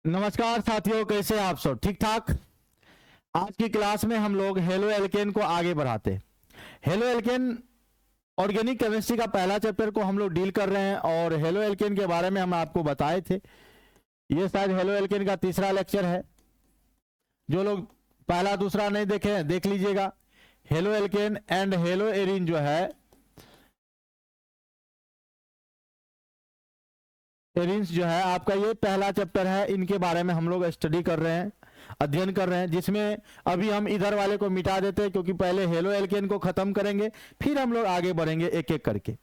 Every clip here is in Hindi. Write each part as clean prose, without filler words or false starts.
नमस्कार साथियों, कैसे आप सब? ठीक ठाक। आज की क्लास में हम लोग हेलो एल्केन को आगे बढ़ाते हैं। हेलो एल्केन ऑर्गेनिक केमिस्ट्री का पहला चैप्टर को हम लोग डील कर रहे हैं और हेलो एल्केन के बारे में हम आपको बताए थे। ये शायद हेलो एल्केन का तीसरा लेक्चर है। जो लोग पहला दूसरा नहीं देखे हैं देख लीजिएगा। Halo alkane and hello Erin जो है, एरिन्स जो है आपका, ये पहला चैप्टर है। इनके बारे में हम लोग स्टडी कर रहे हैं, अध्ययन कर रहे हैं, जिसमें अभी हम इधर वाले को मिटा देते हैं क्योंकि पहले हेलो एल्केन को खत्म करेंगे, फिर हम लोग आगे बढ़ेंगे एक एक करके।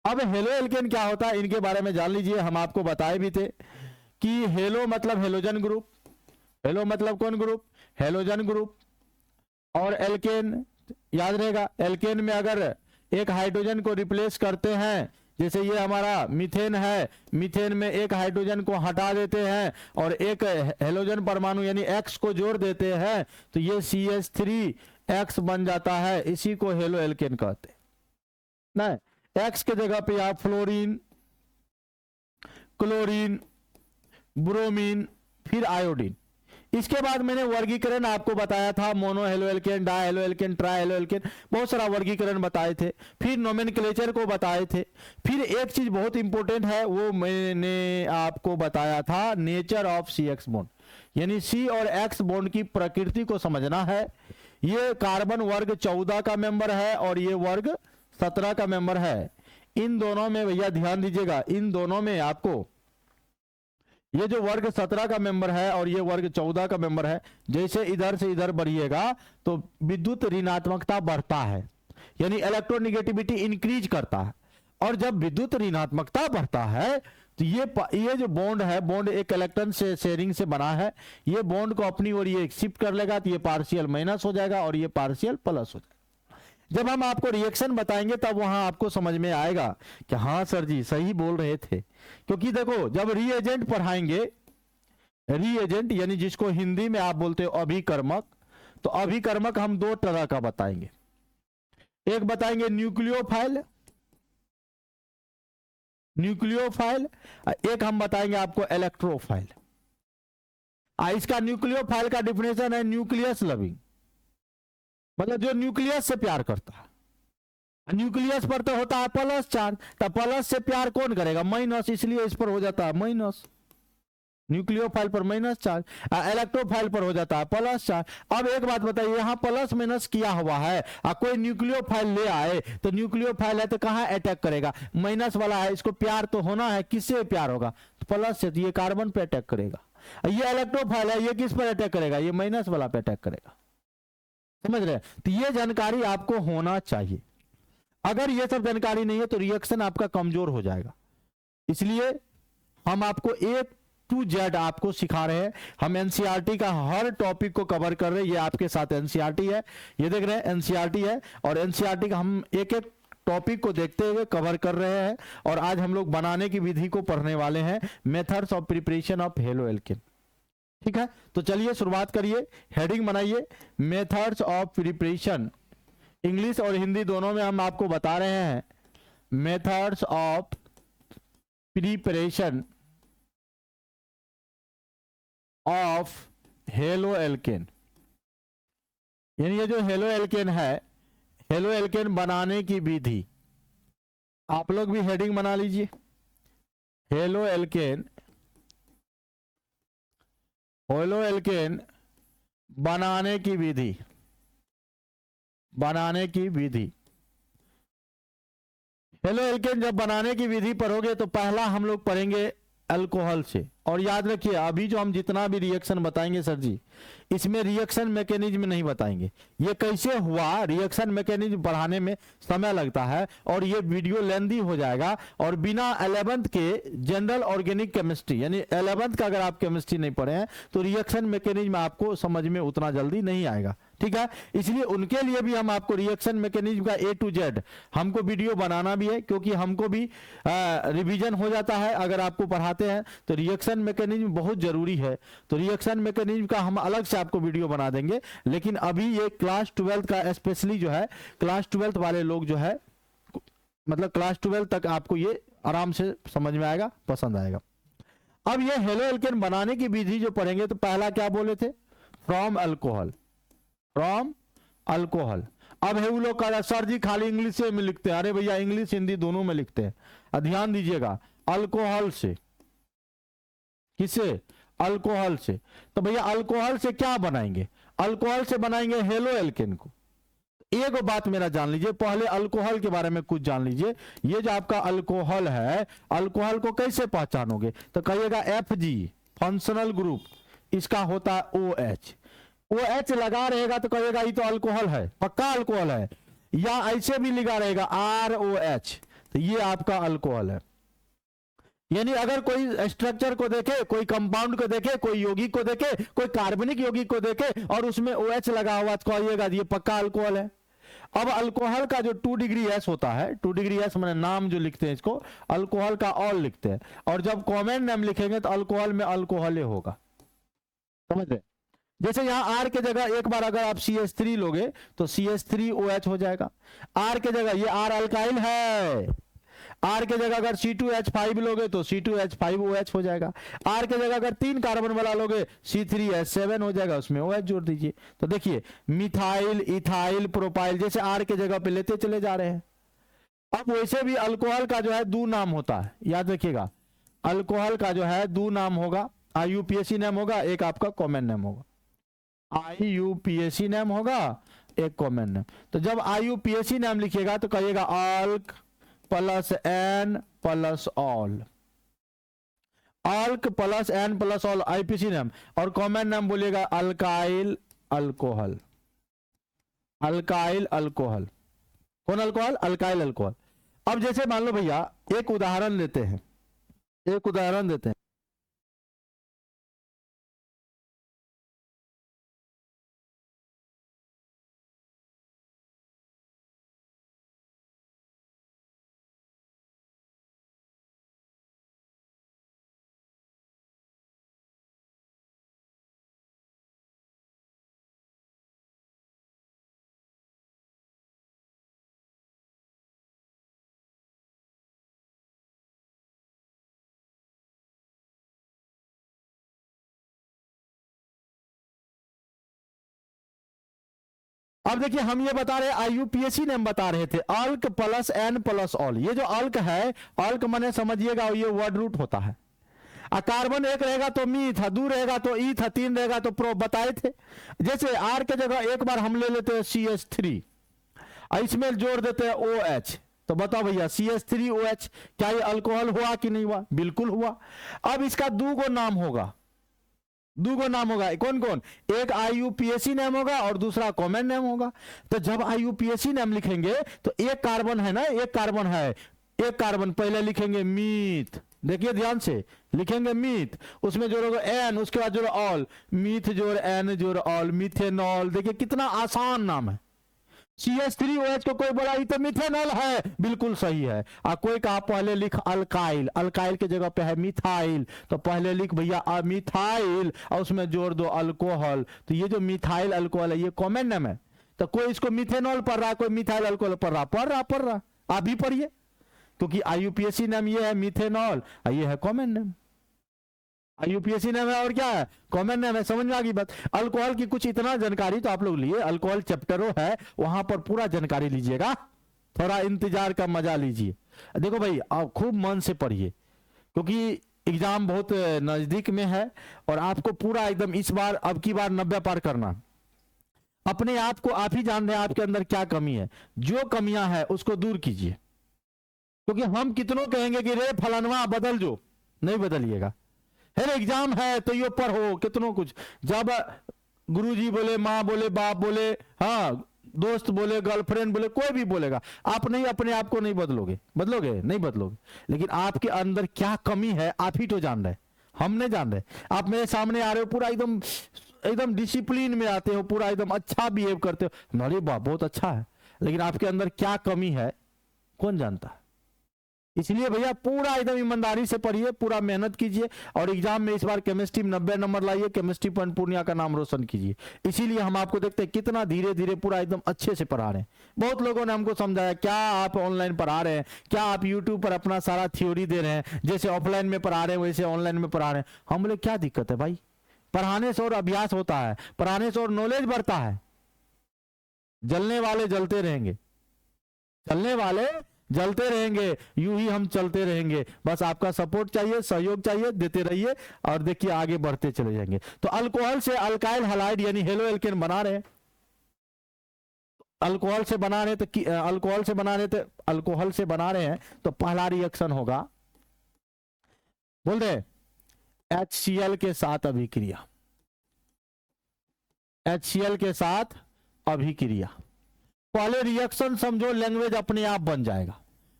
अब हेलो एल्केन क्या होता है इनके बारे में जान लीजिए। हम आपको बताए भी थे कि हेलो मतलब हेलोजन ग्रुप, हेलो मतलब कौन ग्रुप? Halogen group. और एल्केन याद रहेगा, एल्केन में अगर एक हाइड्रोजन को रिप्लेस करते हैं, जैसे ये हमारा मीथेन है, मीथेन में एक हाइड्रोजन को हटा देते हैं और एक हेलोजन परमाणु यानी X को जोड़ देते हैं, तो ये CH3X बन जाता है। इसी को हेलो एल्केन कहते हैं। ना X के जगह पे आप फ्लोरीन, क्लोरीन, ब्रोमीन, फिर आयोडीन। इसके बाद मैंने वर्गीकरण आपको बताया था, mono halo alkane, die halo alkane, try halo alkane, बहुत सारा वर्गीकरण बताए थे। फिर नोमेनक्लेचर को बताए थे। फिर एक चीज बहुत इंपॉर्टेंट है, वो मैंने आपको बताया था, नेचर ऑफ CX बॉन्ड, यानी C और X बॉन्ड की प्रकृति को समझना है। ये कार्बन वर्ग 14 का मेंबर है और ये वर्ग 17 का मेंबर है। इन दोनों में भैया ध्यान दीजिएगा, इन दोनों में आपको ये जो वर्ग 17 का मेंबर है और ये वर्ग 14 का मेंबर है, जैसे इधर से इधर बढ़िएगा तो विद्युत ऋणात्मकता बढ़ता है, यानी इलेक्ट्रोनिगेटिविटी इंक्रीज करता है। और जब विद्युत ऋणात्मकता बढ़ता है तो ये जो बॉन्ड है, बॉन्ड एक इलेक्ट्रॉन से शेयरिंग से बना है, ये बॉन्ड को अपनी ओर ये शिफ्ट कर लेगा, तो ये पार्शियल माइनस हो जाएगा और ये पार्शियल प्लस हो जाएगा। जब हम आपको रिएक्शन बताएंगे तब वहां आपको समझ में आएगा कि हाँ सर जी सही बोल रहे थे। क्योंकि देखो, जब रीएजेंट पढ़ाएंगे, रीएजेंट यानी जिसको हिंदी में आप बोलते हो अभिकर्मक, तो अभिकर्मक हम दो तरह का बताएंगे। एक बताएंगे न्यूक्लियोफाइल, न्यूक्लियोफाइल, एक हम बताएंगे आपको इलेक्ट्रोफाइल। इसका न्यूक्लियोफाइल का डिफिनेशन है न्यूक्लियस लविंग, मतलब जो न्यूक्लियस से प्यार करता है। न्यूक्लियस पर तो होता है प्लस चार्ज, तो प्लस से प्यार कौन करेगा? माइनस, इसलिए इस पर हो जाता है माइनस। न्यूक्लियोफाइल पर माइनस चार्ज, इलेक्ट्रोफाइल पर हो जाता है प्लस चार्ज। अब एक बात बताइए, यहां प्लस माइनस किया हुआ है, कोई न्यूक्लियोफाइल ले आए तो न्यूक्लियोफाइल है तो कहां अटैक करेगा? माइनस वाला है, इसको प्यार तो होना है, किससे प्यार होगा? तो प्लस से, तो ये कार्बन पे अटैक करेगा। ये इलेक्ट्रोफाइल है, ये किस पर अटैक करेगा? ये माइनस वाला पे अटैक करेगा। समझ रहे? तो ये जानकारी आपको होना चाहिए। अगर ये सब जानकारी नहीं है तो रिएक्शन आपका कमजोर हो जाएगा। इसलिए हम आपको A to Z आपको सिखा रहे हैं। हम एनसीईआरटी का हर टॉपिक को कवर कर रहे हैं। ये आपके साथ एनसीईआरटी है, ये देख रहे हैं एनसीईआरटी है, और एनसीईआरटी का हम एक एक टॉपिक को देखते हुए कवर कर रहे हैं। और आज हम लोग बनाने की विधि को पढ़ने वाले हैं, methods of preparation of halo alkane. ठीक है, तो चलिए शुरुआत करिए। हेडिंग बनाइए, मेथड्स ऑफ प्रिपरेशन। इंग्लिश और हिंदी दोनों में हम आपको बता रहे हैं methods of preparation of halo alkane. यानी ये जो हेलो एल्केन है, हेलो एल्केन बनाने की विधि। आप लोग भी हेडिंग बना लीजिए, हेलो एल्केन, हेलो एल्केन बनाने की विधि, बनाने की विधि। हेलो एल्केन जब बनाने की विधि पढ़ोगे तो पहला हम लोग पढ़ेंगे अल्कोहल से। और याद रखिए, अभी जो हम जितना भी रिएक्शन बताएंगे सर जी, इसमें रिएक्शन मैकेनिज्म नहीं बताएंगे। ये कैसे हुआ, रिएक्शन मैकेनिज्म पढ़ाने में समय लगता है और ये वीडियो लेंदी हो जाएगा। और बिना 11th के जनरल ऑर्गेनिक केमिस्ट्री, यानी 11th का अगर आप केमिस्ट्री नहीं पढ़े हैं तो रिएक्शन मैकेनिज्म आपको समझ में उतना जल्दी नहीं आएगा। ठीक है, इसलिए उनके लिए भी हम आपको रिएक्शन मैकेनिज्म का A to Z हमको वीडियो बनाना भी है, क्योंकि हमको भी रिवीजन हो जाता है अगर आपको पढ़ाते हैं। तो रिएक्शन मैकेनिज्म बहुत जरूरी है। तो रिएक्शन मैकेनिज्म का हम अलग से आपको वीडियो बना देंगे। लेकिन अभी ये क्लास 12 का स्पेशली जो है, क्लास 12 वाले लोग जो है, मतलब क्लास 12 तक आपको ये आराम से समझ में आएगा, पसंद आएगा। अब ये हेलो एल्केन बनाने की विधि जो पढ़ेंगे तो पहला क्या बोले थे, फ्रॉम अल्कोहल, फ्रॉम अल्कोहल। अब है वो लोग कह रहे सर जी खाली इंग्लिश में लिखते हैं, अरे भैया इंग्लिश हिंदी दोनों में लिखते हैं। ध्यान दीजिएगा, अल्कोहल से, किसे, अल्कोहल से। तो भैया अल्कोहल से क्या बनाएंगे, अल्कोहल से बनाएंगे हेलो एल्केन को। एक बात मेरा जान लीजिए, पहले अल्कोहल के बारे में कुछ जान लीजिए। ये जो आपका अल्कोहल है, अल्कोहल को कैसे पहचानोगे, तो कहिएगा Fg फंक्शनल ग्रुप, इसका होता है OH। OH लगा रहेगा तो कहिएगा ये तो अल्कोहल है, पक्का अल्कोहल है। या ऐसे भी लिखा रहेगा ROH, तो ये आपका अल्कोहल है। यानी अगर कोई स्ट्रक्चर को देखे, कोई कंपाउंड को देखे, कोई यौगिक को देखे, कोई कार्बनिक यौगिक को देखे और उसमें OH लगा हुआ तो कहिएगा ये पक्का अल्कोहल है। अब अल्कोहल का जो 2 डिग्री S होता है, 2 डिग्री S मैंने नाम जो लिखते हैं इसको, अल्कोहल का ऑल लिखते हैं, और जब कॉमन नेम लिखेंगे तो अल्कोहल में अल्कोहल होगा, समझ रहे। जैसे यहाँ R के जगह एक बार अगर आप CH3 लोगे तो CH3OH हो जाएगा। R के जगह ये R अल्काइल है, R के जगह अगर C2H5 लोगे तो C2H5OH हो जाएगा। R के जगह अगर 3 कार्बन वाला लोगे C3H7 हो जाएगा, उसमें OH जोड़ दीजिए। तो देखिए मिथाइल, इथाइल, प्रोपाइल, जैसे R के जगह पे लेते चले जा रहे हैं। अब वैसे भी अल्कोहल का जो है 2 नाम होता है, याद रखिएगा, अल्कोहल का जो है 2 नाम होगा, IUPAC नेम होगा, एक आपका कॉमन नेम होगा। IUPAC नेम होगा, एक कॉमन नेम। तो जब IUPAC नेम लिखिएगा तो कहिएगा alk plus ane plus ol, alk plus ane plus ol IUPAC name, और कॉमन नेम बोलिएगा अल्काइल अल्कोहल, अल्काइल अल्कोहल। कौन अल्कोहल, अल्काइल अल्कोहल। अब जैसे मान लो भैया एक उदाहरण लेते हैं, एक उदाहरण देते हैं। अब देखिए हम ये बता रहे IUPAC नेम बता रहे थे, अल्क प्लस एन प्लस ऑल। ये जो अल्क है, अल्क माने समझिएगा ये वर्ड रूट होता है। कार्बन एक रहेगा तो मी था, 2 रहेगा तो ई था, 3 रहेगा तो प्रो, बताए थे। जैसे R के जगह एक बार हम ले लेते हैं CH3, इसमें जोड़ देते हैं OH, तो बताओ भैया CH3OH क्या ये अल्कोहल हुआ कि नहीं हुआ, बिल्कुल हुआ। अब इसका 2 गो नाम होगा, 2 गो नाम होगा, कौन कौन, एक IUPAC नेम होगा और दूसरा कॉमन नेम होगा। तो जब IUPAC नेम लिखेंगे तो एक कार्बन है ना, एक कार्बन है, एक कार्बन पहले लिखेंगे मीथ, देखिए ध्यान से लिखेंगे मीथ, उसमें जोड़ोगे एन, उसके बाद जोड़ो ऑल, मीथ जोड़ एन जोड़ ऑल, मिथेनॉल। देखिए कितना आसान नाम है। CH3OH को कोई बोला ये तो मिथेनॉल है, बिल्कुल सही है। कोई कहा पहले लिख अल्काइल, अल्काइल के जगह पे है मिथाइल, तो पहले लिख भैया मिथाइल और उसमें जोड़ दो अल्कोहल। तो ये जो मिथाइल अल्कोहल है ये कॉमन नेम है। तो कोई इसको मिथेनॉल पढ़ रहा है, कोई मिथाइल अल्कोहल पढ़ रहा, आप भी पढ़िए, क्योंकि IUPAC नेम ये है मिथेनॉल, ये है कॉमन नेम। IUPAC नेम है और क्या है, कॉमन नेम है। समझ में आ गई बात। अल्कोहल की कुछ इतना जानकारी तो आप लोग लिए, अल्कोहल चैप्टरों है वहां पर पूरा जानकारी लीजिएगा, थोड़ा इंतजार का मजा लीजिए। देखो भाई आप खूब मन से पढ़िए, क्योंकि एग्जाम बहुत नजदीक में है और आपको पूरा एकदम इस बार अब की बार 90 पार करना। अपने आप को आप ही जान रहे हैं आपके अंदर क्या कमी है, जो कमियां है उसको दूर कीजिए। क्योंकि हम कितनों कहेंगे कि रे फलानवा बदल, जो नहीं बदलिएगा। है एग्जाम है तो ये पढ़ो कितनों कुछ, जब गुरुजी बोले, माँ बोले, बाप बोले, हाँ दोस्त बोले, गर्लफ्रेंड बोले, कोई भी बोलेगा, आप नहीं अपने आप को नहीं बदलोगे, बदलोगे नहीं बदलोगे। लेकिन आपके अंदर क्या कमी है आप ही तो जान रहे, हम नहीं जान रहे। आप मेरे सामने आ रहे हो पूरा एकदम एकदम डिसिप्लिन में आते हो, पूरा एकदम अच्छा बिहेव करते हो, अरे बाप बहुत अच्छा है, लेकिन आपके अंदर क्या कमी है कौन जानता है। इसलिए भैया पूरा एकदम ईमानदारी से पढ़िए, पूरा मेहनत कीजिए और एग्जाम में इस बार केमिस्ट्री में 90 नंबर लाइए, केमिस्ट्री पॉइंट पूर्णिया का नाम रोशन कीजिए। इसीलिए हम आपको देखते हैं कितना धीरे धीरे पूरा एकदम अच्छे से पढ़ा रहे हैं। बहुत लोगों ने हमको समझाया क्या आप ऑनलाइन पढ़ा रहे हैं, क्या आप यूट्यूब पर अपना सारा थ्योरी दे रहे हैं, जैसे ऑफलाइन में पढ़ा रहे हैं वैसे ऑनलाइन में पढ़ा रहे हैं। हम बोले क्या दिक्कत है भाई, पढ़ाने से और अभ्यास होता है, पढ़ाने से और नॉलेज बढ़ता है। जलने वाले जलते रहेंगे, चलने वाले जलते रहेंगे, यूं ही हम चलते रहेंगे। बस आपका सपोर्ट चाहिए, सहयोग चाहिए, देते रहिए और देखिए आगे बढ़ते चले जाएंगे। तो अल्कोहल से अल्काइल हैलाइड यानी हेलो एल्केन बना रहे हैं, अल्कोहल से बना रहे तो अल्कोहल से बना रहे हैं तो पहला रिएक्शन होगा, बोल रहे HCl के साथ अभिक्रिया, HCl के साथ अभिक्रिया। पहले रिएक्शन समझो, लैंग्वेज अपने आप बन जाएगा।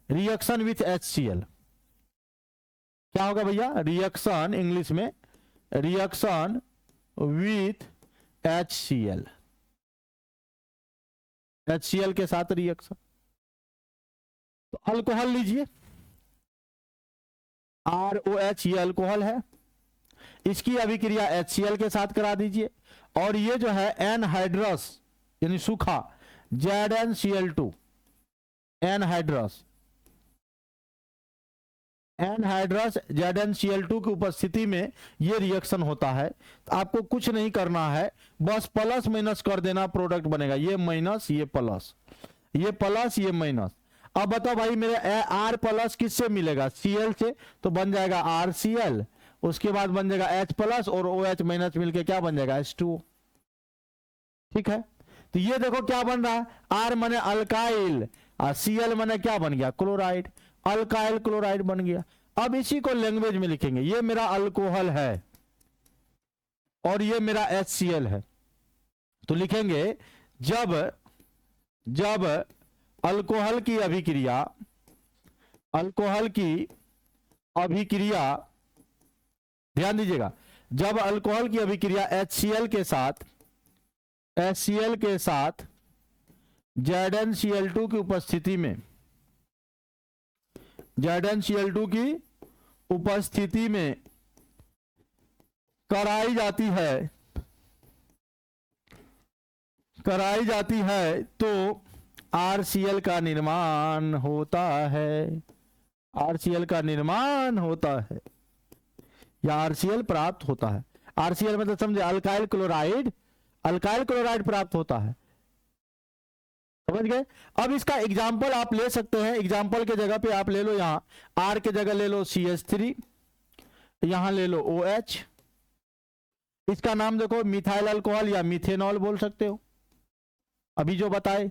रिएक्शन विथ HCl क्या होगा भैया, रिएक्शन इंग्लिश में रिएक्शन विथ HCl, HCl के साथ रिएक्शन। तो अल्कोहल लीजिए, ROH ये अल्कोहल है, इसकी अभिक्रिया HCl के साथ करा दीजिए। और ये जो है एनहाइड्रस यानी सूखा ZnCl2, एनहाइड्रस ZnCl2 की उपस्थिति में ये रिएक्शन होता है। तो आपको कुछ नहीं करना है, बस प्लस माइनस कर देना, प्रोडक्ट बनेगा। ये माइनस, ये प्लस, ये प्लस, ये माइनस। अब बताओ भाई मेरे R प्लस किससे मिलेगा, Cl से, तो बन जाएगा RCl, उसके बाद बन जाएगा H प्लस और OH माइनस मिलके क्या बन जाएगा H2O। ठीक है, तो ये देखो क्या बन रहा है, R माने अल्काइल और Cl माने क्या बन गया, क्लोराइड, अल्काइल क्लोराइड बन गया। अब इसी को लैंग्वेज में लिखेंगे, ये मेरा अल्कोहल है और ये मेरा HCl है। तो लिखेंगे जब अल्कोहल की अभिक्रिया, ध्यान दीजिएगा, जब अल्कोहल की अभिक्रिया HCl के साथ ZnCl2 की उपस्थिति में, ZnCl2 की उपस्थिति में कराई जाती है तो RCl का निर्माण होता है, RCl का निर्माण होता है या RCl प्राप्त होता है। RCl मतलब समझे अल्काइल क्लोराइड प्राप्त होता है, समझ गए। अब इसका एग्जाम्पल आप ले सकते हैं, एग्जाम्पल के जगह पे आप ले लो, यहां R के जगह ले लो CH3, यहां ले लो OH, इसका नाम देखो मिथाइल अल्कोहल या मिथेनॉल बोल सकते हो। अभी जो बताए,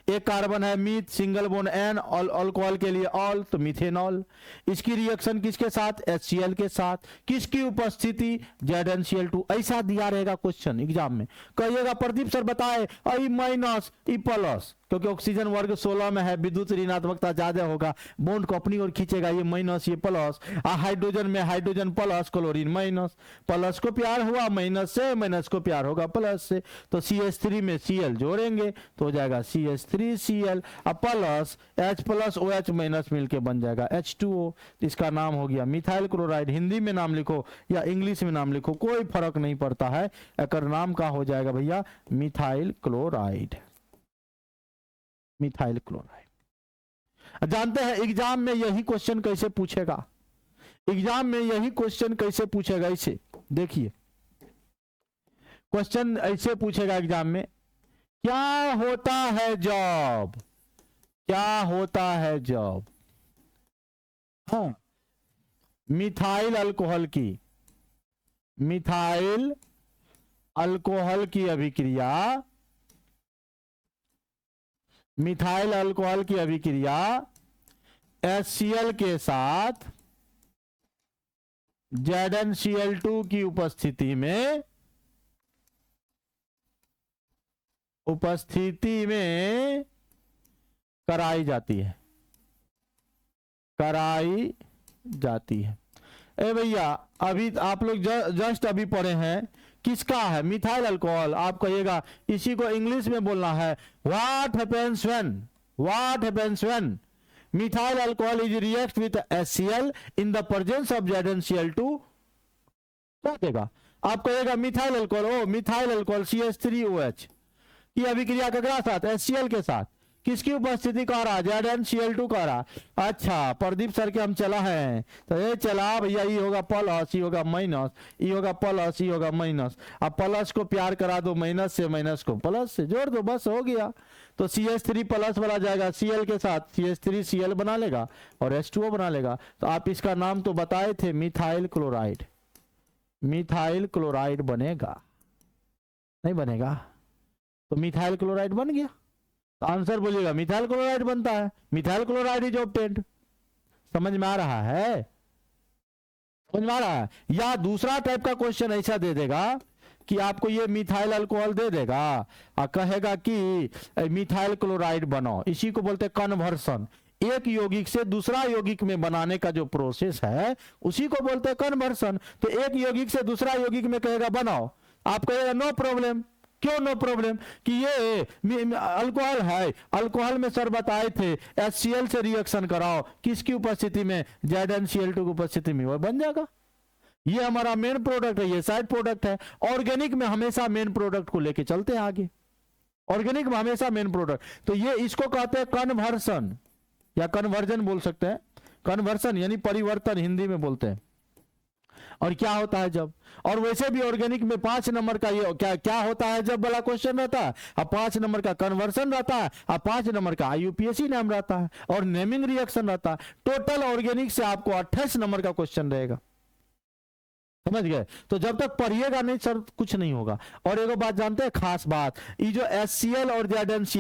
एक कार्बन है myth, single bone N, alcohol के लिए ऑल, तो मिथेनॉल। इसकी रिएक्शन किसके साथ, HCl के साथ, किसकी उपस्थिति, ZnCl2। ऐसा दिया रहेगा क्वेश्चन एग्जाम में, कहिएगा प्रदीप सर बताए I माइनस I प्लस, क्योंकि ऑक्सीजन वर्ग 16 में है, विद्युत ऋणात्मकता ज्यादा होगा, बॉन्ड को अपनी ओर खींचेगा, ये माइनस ये प्लस। हाइड्रोजन में hydrogen plus, chlorine minus, plus को प्यार हुआ माइनस से, माइनस को प्यार होगा प्लस से, तो CH3 में Cl जोड़ेंगे तो हो जाएगा CH3Cl, अब plus H plus OH minus मिलके बन जाएगा H2O। इसका नाम हो गया मिथाइल क्लोराइड। हिंदी में नाम लिखो या इंग्लिश में नाम लिखो, कोई फर्क नहीं पड़ता है, एक नाम का हो जाएगा भैया मिथाइल क्लोराइड, मिथाइल क्लोराइड। जानते हैं एग्जाम में यही क्वेश्चन कैसे पूछेगा, एग्जाम में यही क्वेश्चन कैसे पूछेगा, इसे देखिए क्वेश्चन ऐसे पूछेगा एग्जाम में, क्या होता है जब, क्या होता है जब, हाँ, मिथाइल अल्कोहल की अभिक्रिया, मिथाइल अल्कोहल की अभिक्रिया HCl के साथ ZnCl2 की उपस्थिति में कराई जाती है। ए भैया अभी आप लोग जस्ट अभी पढ़े हैं, किसका है, मिथाइल अल्कोहल। आप कहिएगा इसी को इंग्लिश में बोलना है, what happens when methyl alcohol is react with HCl in the presence of ZnCl2, क्या देगा? आप कहेगा मिथाइल अल्कोहल, ओ मिथाइल अल्कोहल CH3OH की अभिक्रिया केकरा साथ? HCl के साथ। किसकी उपस्थिति कह रहा? ZnCl2 कह रहा। अच्छा प्रदीप सर के हम चला है, तो ये चला भैया, ये होगा प्लस, ये होगा माइनस, ये होगा प्लस, ये होगा माइनस। अब प्लस को प्यार करा दो माइनस से, माइनस को प्लस से जोड़ दो, बस हो गया। तो CH3 प्लस वाला जाएगा Cl के साथ, CH3Cl बना लेगा और H2O बना लेगा। तो आप इसका नाम तो बताए थे मिथाइल क्लोराइड, मिथाइल क्लोराइड बनेगा, नहीं बनेगा? तो मिथाइल क्लोराइड बन गया। तो आंसर बोलिएगा मिथाइल क्लोराइड बनता है, मिथाइल क्लोराइड इज ऑब्टेन्ड। समझ में आ रहा है? समझ में आ रहा है? या दूसरा टाइप का क्वेश्चन ऐसा दे देगा कि आपको ये मिथाइल अल्कोहल दे देगा और कहेगा कि मिथाइल क्लोराइड बनाओ, इसी को बोलते हैं कन्वर्सन। एक यौगिक से दूसरा यौगिक में बनाने का जो प्रोसेस है उसी को बोलते हैं कन्वर्सन। तो एक यौगिक से दूसरा यौगिक में कहेगा बनाओ, आप कहेगा नो प्रॉब्लम। क्यों नो प्रॉब्लम? कि ये अल्कोहल है, अल्कोहल में सर बताए थे HCl से रिएक्शन कराओ, किसकी उपस्थिति में? ZnCl2 की उपस्थिति में, वो बन जाएगा। ये हमारा मेन प्रोडक्ट है, ये साइड प्रोडक्ट है। ऑर्गेनिक में हमेशा मेन प्रोडक्ट को लेके चलते हैं आगे, ऑर्गेनिक में हमेशा मेन प्रोडक्ट। तो ये इसको कहते हैं कन्वर्सन या कन्वर्जन बोल सकते हैं। कन्वर्सन यानी परिवर्तन हिंदी में बोलते हैं। और क्या होता है जब, और वैसे भी ऑर्गेनिक में 5 नंबर का ये क्या होता है जब वाला क्वेश्चन रहता है, अब 5 नंबर का कन्वर्सन रहता है, अब 5 नंबर का IUPAC नाम रहता है और नेमिंग रिएक्शन रहता है। टोटल ऑर्गेनिक से आपको 28 नंबर का क्वेश्चन रहेगा। समझ गए? तो जब तक पढ़िएगा नहीं सर कुछ नहीं होगा। और एक बात जानते हैं, खास बात, ये जो HCl और ZnCl